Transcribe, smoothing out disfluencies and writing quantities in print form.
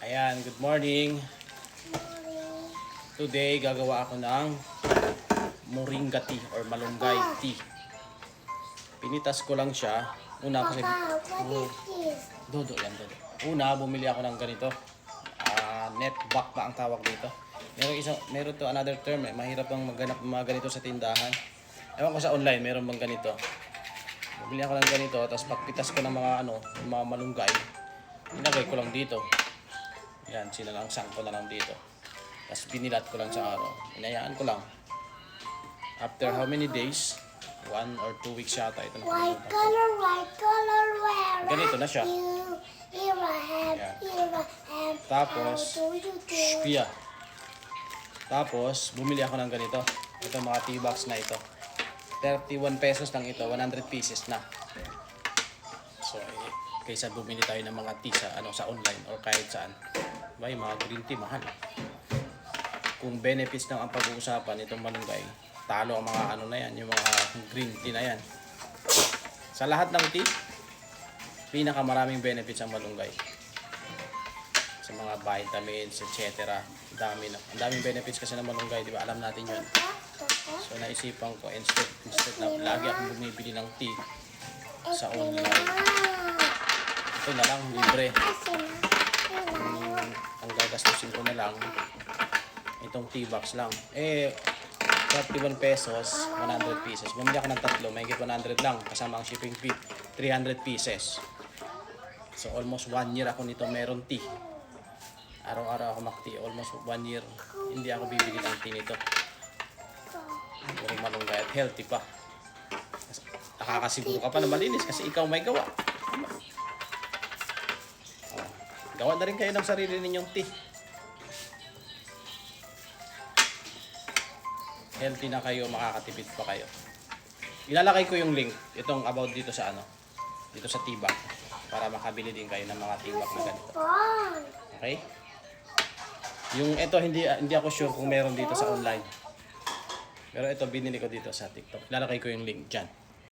Ayan, good morning. Today, gagawa ako ng moringa tea or malunggay tea. Pinitas ko lang siya. Una kasi... Dodo yan, dodo. Una, bumili ako ng ganito. Net back ba ang tawag dito? Meron to another term eh. Mahirap bang maghanap ng mga ganito sa tindahan. Ewan ko sa online, meron bang ganito. Bumili ako ng ganito, tapos pagpitas ko ng mga mga malunggay, nilagay ko lang dito. Yan, sinalangsang ko na lang dito. Tapos binilat ko lang sa araw. Inayaan ko lang. After how many days? 1 or 2 weeks yata ito na. White color, where ganito na siya. Here I have, Yan. here I have. Tapos, How do you do? kuya. Tapos, bumili ako ng ganito. Ito mga tea box na ito. 31 pesos lang ito, 100 pieces na. So, kaysa bumili tayo ng mga tea sa online or kahit saan. Bay, mga green tea, mahal. Kung benefits lang ang pag-uusapan itong malunggay, talo ang mga na yan, yung mga green tea na yan. Sa lahat ng tea, pinakamaraming benefits ang malunggay. Sa mga vitamins, etc. Ang daming benefits kasi ng malunggay, di ba? Alam natin yun. So naisipan ko, instead na lagi akong bumibili ng tea sa online, ito na lang, libre. Ang gagastusin ko na lang, itong tea box lang. 31 pesos, 100 pieces. Bumili ako ng tatlo, may 100 lang. Kasama ang shipping fee, 300 pieces. So almost 1 year ako nito meron tea. Araw-araw ako mag-tea. Almost 1 year, hindi ako bibili ng tea nito. Puro malunggay at healthy pa. Nakakasiguro ka pa na malinis kasi ikaw may gawa. Gawa na rin kayo ng sarili ninyong tea. Healthy na kayo, makakatipid pa kayo. Ilalagay ko yung link, itong about dito sa dito sa tea bag, para makabili din kayo ng mga tea bag na ganito. Okay? Yung ito hindi ako sure kung meron dito sa online. Pero ito binili ko dito sa TikTok. Ilalagay ko yung link diyan.